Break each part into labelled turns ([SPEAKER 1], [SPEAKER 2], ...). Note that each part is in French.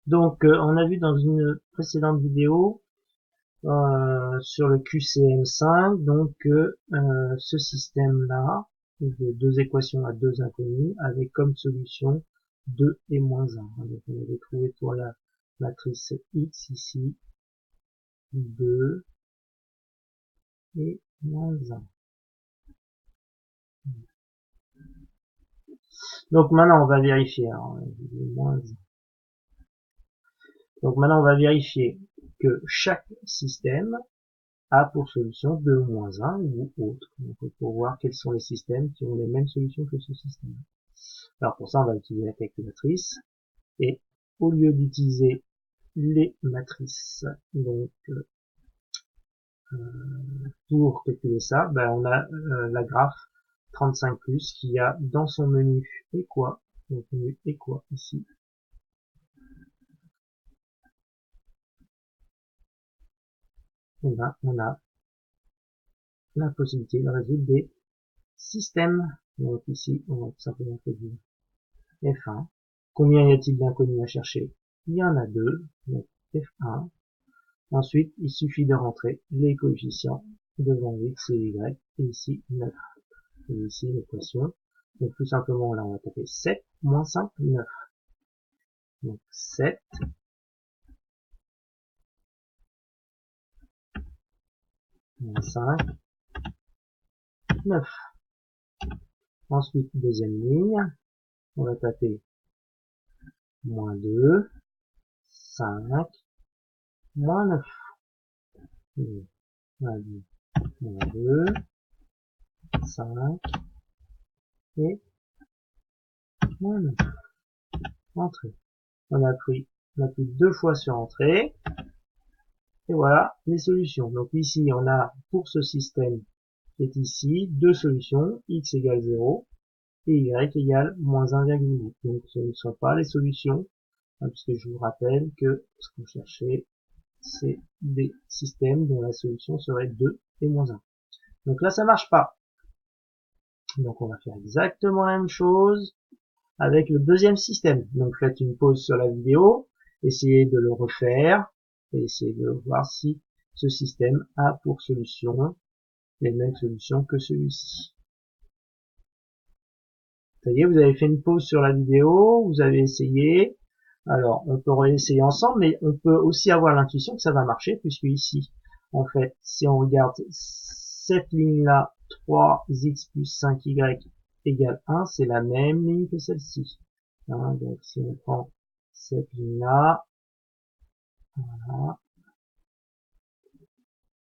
[SPEAKER 1] Donc, on a vu dans une précédente vidéo sur le QCM5, donc ce système-là, de deux équations à deux inconnues, avec comme solution 2 et moins 1. Donc, on avait trouvé pour la matrice X ici 2 et moins 1. Donc maintenant, on va vérifier. Alors, moins 1. Donc maintenant, on va vérifier que chaque système a pour solution 2 moins 1 ou autre. Donc, pour voir quels sont les systèmes qui ont les mêmes solutions que ce système. Alors pour ça, on va utiliser la calculatrice. Et au lieu d'utiliser les matrices, donc pour calculer ça, ben, on a la graphe 35+, qui a dans son menu et quoi, donc menu et quoi ici, et ben, on a la possibilité de résoudre des systèmes. Donc ici, on va tout simplement dire F1. Combien y a-t-il d'inconnus à chercher? Il y en a deux, donc F1. Ensuite, il suffit de rentrer les coefficients devant x et y, et ici 9. Et ici l'équation. Donc tout simplement, là on va taper 7 moins 5, 9. Donc 7 moins 5, 9. Ensuite, deuxième ligne, on va taper moins 2, 5, moins 9. Et on a dit moins 2, 5 et moins 9. Entrée. On appuie deux fois sur entrée. Et voilà les solutions. Donc ici, on a pour ce système qui est ici deux solutions, x égale 0 et y égale moins 1,8. Donc ce ne sont pas les solutions, hein, puisque je vous rappelle que ce qu'on cherchait, c'est des systèmes dont la solution serait 2 et moins 1. Donc là, ça marche pas. Donc on va faire exactement la même chose avec le deuxième système. Donc faites une pause sur la vidéo, essayez de le refaire, et essayez de voir si ce système a pour solution les mêmes solutions que celui-ci. Ça y est, vous avez fait une pause sur la vidéo, vous avez essayé. Alors, on peut réessayer ensemble, mais on peut aussi avoir l'intuition que ça va marcher, puisque ici, en fait, si on regarde cette ligne-là, 3x plus 5y égale 1, c'est la même ligne que celle-ci. Hein, donc, si on prend cette ligne-là, voilà,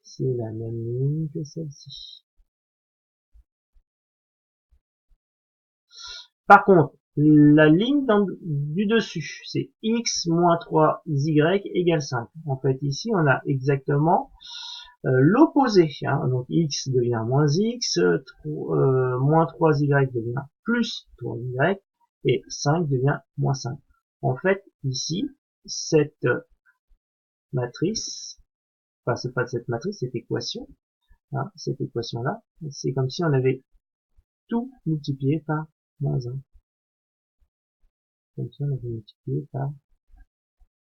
[SPEAKER 1] c'est la même ligne que celle-ci. Par contre, la ligne du dessus, c'est x moins 3y égale 5. En fait, ici, on a exactement l'opposé. Hein. Donc, x devient moins x, moins 3y devient plus 3y, et 5 devient moins 5. En fait, ici, cette matrice, enfin, c'est pas cette matrice, cette équation, hein, cette équation-là, c'est comme si on avait tout multiplié par moins 1. Comme ça, on avait multiplié par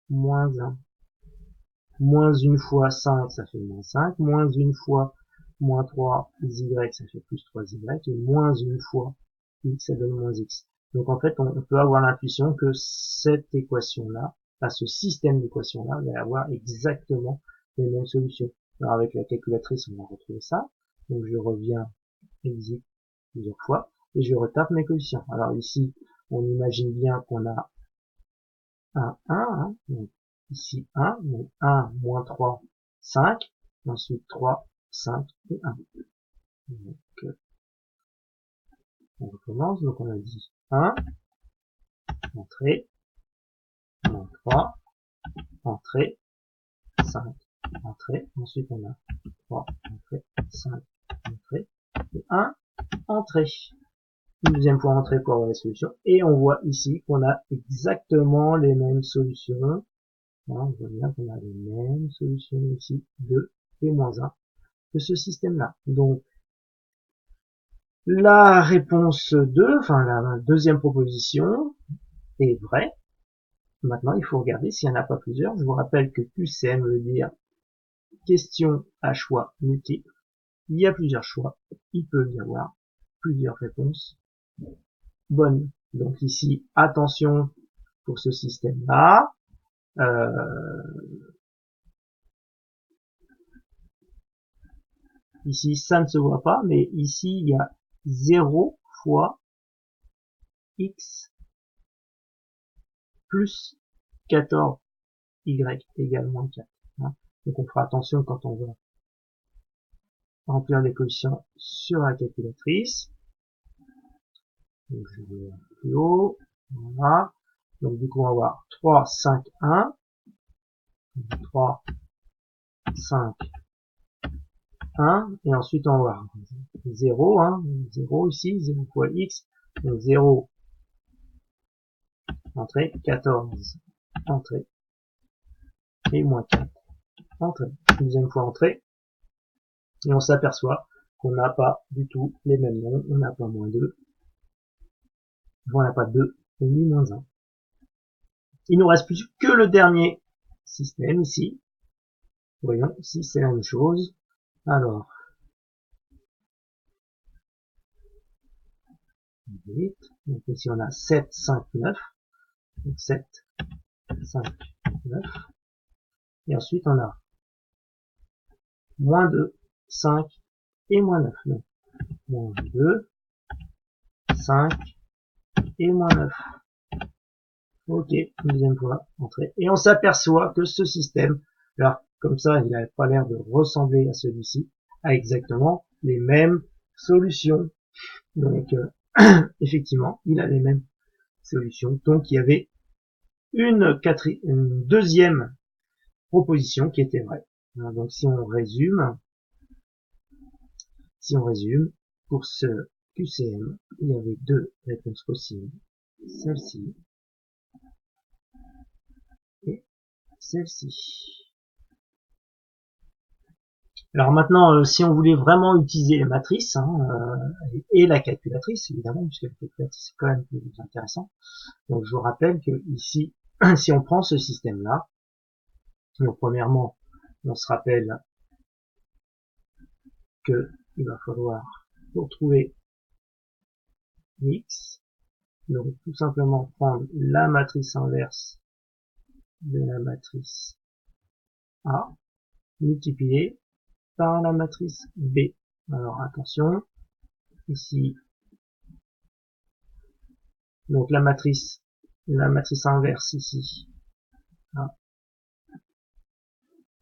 [SPEAKER 1] moins 1. Moins une fois 5, ça fait moins 5. Moins une fois moins 3y, ça fait plus 3y. Et moins une fois x, ça donne moins x. Donc en fait, on peut avoir l'intuition que cette équation-là, ce système d'équations-là, va avoir exactement les mêmes solutions. Alors avec la calculatrice, on va retrouver ça. Donc je reviens exit plusieurs fois et je retape mes coefficients. Alors ici, on imagine bien qu'on a un 1, hein, donc ici 1, donc 1, moins 3, 5, ensuite 3, 5 et 1. Donc, on recommence, donc on a dit 1, entrée, moins 3, entrée, 5, entrée, ensuite on a 3, entrée, 5, entrée, et 1, entrée. Une deuxième fois entrée pour avoir les solutions, et on voit ici qu'on a exactement les mêmes solutions. Voilà, on voit bien qu'on a les mêmes solutions ici, 2 et moins 1 de ce système-là. Donc, la réponse 2, enfin la deuxième proposition, est vraie. maintenant, il faut regarder s'il n'y en a pas plusieurs. Je vous rappelle que QCM veut dire question à choix multiple. Il y a plusieurs choix. Il peut y avoir plusieurs réponses bonnes. Donc ici, attention pour ce système-là. Ici, ça ne se voit pas, mais ici, il y a 0 fois x plus 14y égale moins 4. Hein. Donc on fera attention quand on va remplir les coefficients sur la calculatrice. Donc je vais plus haut. Voilà. Donc du coup on va avoir 3, 5, 1. 3, 5, 1. Et ensuite on va avoir 0. Hein, 0 ici, 0 fois x. Donc 0 entrée, 14 entrée. Et moins 4 entrée. Deuxième fois entrée. Et on s'aperçoit qu'on n'a pas du tout les mêmes noms. On n'a pas moins 2. On n'a pas 2 ni moins 1. Il nous reste plus que le dernier système ici. Voyons si c'est la même chose. Alors, 8. Donc ici on a 7, 5, 9. Donc 7, 5, 9. Et ensuite on a moins 2, 5 et moins 9. Donc moins 2, 5 et moins 9. Ok, deuxième fois, entrée. Et on s'aperçoit que ce système, alors comme ça, il n'a pas l'air de ressembler à celui-ci, a exactement les mêmes solutions. Donc, effectivement, il a les mêmes solutions. Donc, il y avait une deuxième proposition qui était vraie. Donc, si on résume, pour ce QCM, il y avait deux réponses possibles. Celle-ci et celle-ci. Alors maintenant, si on voulait vraiment utiliser les matrices, et la calculatrice, évidemment, puisque la calculatrice c'est quand même plus intéressant. Donc je vous rappelle que ici, si on prend ce système-là, donc premièrement, on se rappelle que il va falloir, pour trouver x, donc tout simplement prendre la matrice inverse de la matrice A, multipliée par la matrice B. Alors attention, ici, donc la matrice inverse ici, ah,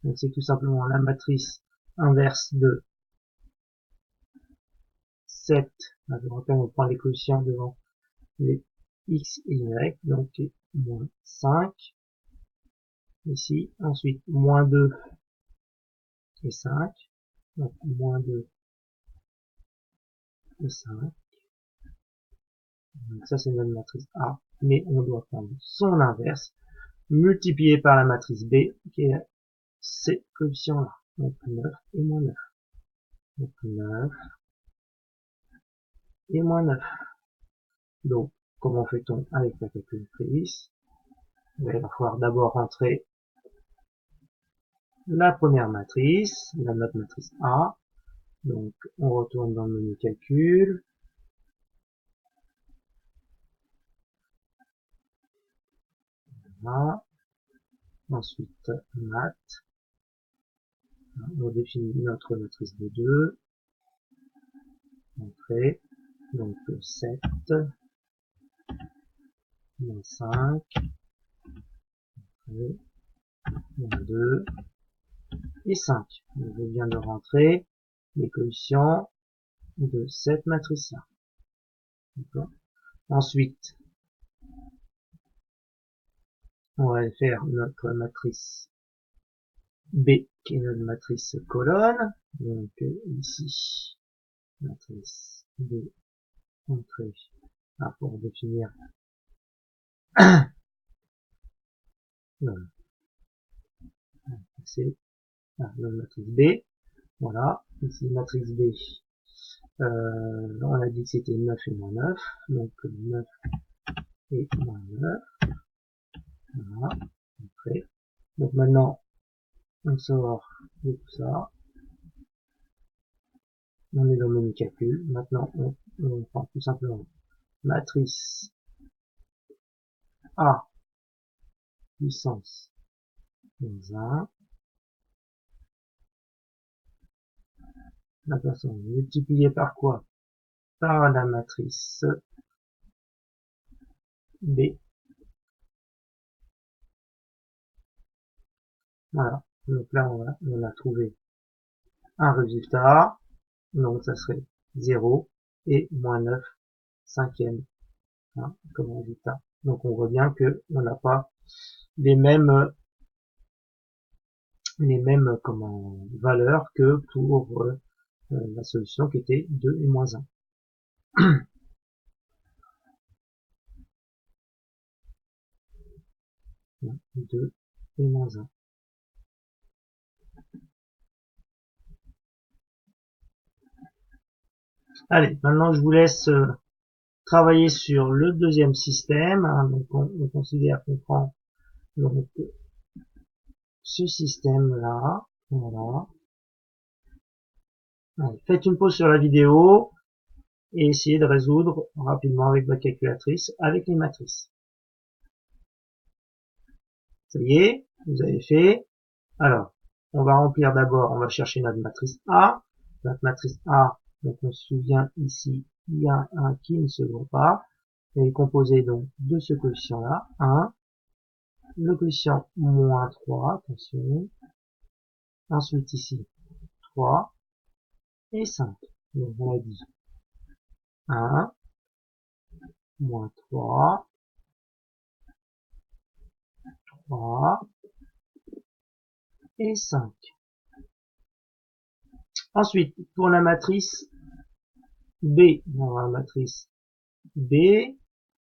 [SPEAKER 1] donc c'est tout simplement la matrice inverse de 7, je rappelle, on prend les coefficients devant les x et y, donc moins 5, ici, ensuite moins 2 et 5, donc moins 2 et 5, donc ça c'est notre matrice A, mais on doit prendre son inverse, multiplié par la matrice B, qui est ces coefficients-là, donc 9 et moins 9, donc 9 et moins 9. Donc, comment fait-on avec la calculatrice? Il va falloir d'abord rentrer la première matrice, notre matrice A. Donc, on retourne dans le menu calcul. Voilà. Ensuite, maths. On définit notre matrice de 2. Entrée. Donc, 7, moins 5, entrée, moins 2 et 5. Donc, je viens de rentrer les coefficients de cette matrice-là. D'accord. Ensuite, on va faire notre matrice B, qui est notre matrice colonne. Donc ici, matrice B, entrée, pour définir c'est la matrice B. Voilà, ici matrice B, on a dit que c'était 9 et moins 9, donc 9 et moins 9. Voilà. Entrée. Donc maintenant, on sort de tout ça. On est dans le menu calcul. Maintenant, on prend tout simplement matrice A puissance moins 1. La personne multipliée par quoi? Par la matrice B. Voilà. Donc là, on a trouvé un résultat. Donc ça serait 0 et moins 9 cinquième, hein, comme résultat. Donc on voit bien que on n'a pas les mêmes valeurs que pour la solution qui était 2 et moins 1. 2 et moins 1. Allez, maintenant je vous laisse travailler sur le deuxième système. Hein, donc on considère qu'on prend donc ce système-là. Voilà. Allez, faites une pause sur la vidéo et essayez de résoudre rapidement avec votre calculatrice, avec les matrices. Ça y est, vous avez fait. Alors, on va remplir d'abord, on va chercher notre matrice A. Notre matrice A, donc on se souvient ici, il y a un qui ne se voit pas. Elle est composée donc de ce coefficient-là, 1, le coefficient moins 3, attention. Ensuite ici, 3 et 5. Donc on a dit 1, moins 3, 3 et 5. Ensuite, pour la matrice B, on va la matrice B,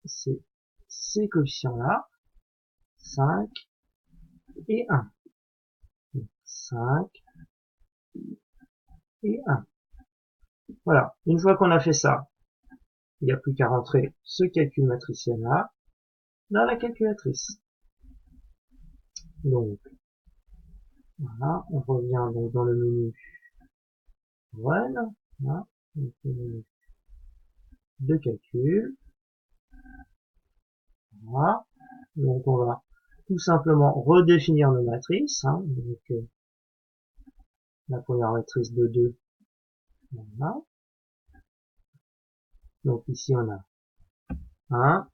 [SPEAKER 1] c'est ces coefficients-là, 5 et 1. 5 et 1. Voilà, une fois qu'on a fait ça, il n'y a plus qu'à rentrer ce calcul matriciel-là dans la calculatrice. Donc, voilà, on revient donc dans le menu Run, voilà, donc le menu de calcul. Voilà, donc on va tout simplement redéfinir nos matrices. Hein, donc, la première matrice de 2, voilà. Donc ici on a 1,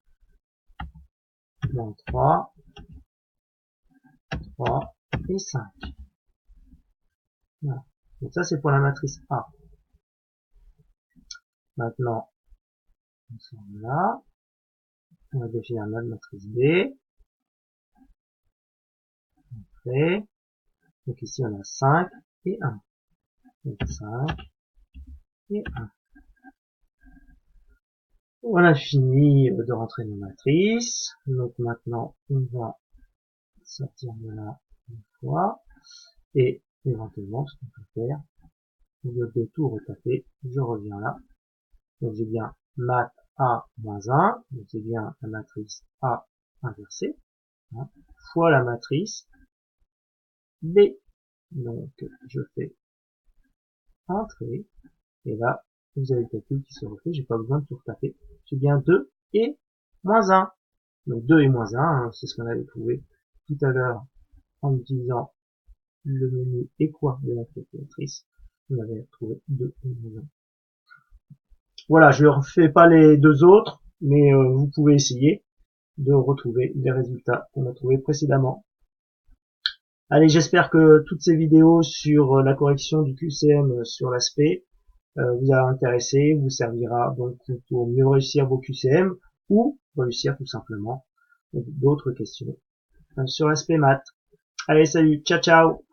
[SPEAKER 1] moins 3, 3 et 5. Voilà. Donc ça c'est pour la matrice A. Maintenant, on sort là. On va définir notre matrice B. Après, donc ici on a 5 et 1. Donc 5 et 1. On a fini de rentrer nos matrices. Donc maintenant, on va sortir de là une fois. Et éventuellement, ce qu'on peut faire, au lieu de tout retaper, je reviens là. Donc j'ai bien mat A moins 1. Donc c'est bien la matrice A inversée. Hein, fois la matrice B. Donc je fais entrer. Et là, vous avez le calcul qui se refait. J'ai pas besoin de tout retaper. J'ai bien 2 et moins 1. Donc 2 et moins 1, hein, c'est ce qu'on avait trouvé tout à l'heure en utilisant le menu et quoi de la calculatrice. On avait trouvé 2 et moins 1. Voilà, je ne refais pas les deux autres, mais vous pouvez essayer de retrouver les résultats qu'on a trouvés précédemment. Allez, j'espère que toutes ces vidéos sur la correction du QCM sur l'aspect vous a intéressé, vous servira donc pour mieux réussir vos QCM ou réussir tout simplement d'autres questions sur l'aspect maths. Allez, salut, ciao ciao.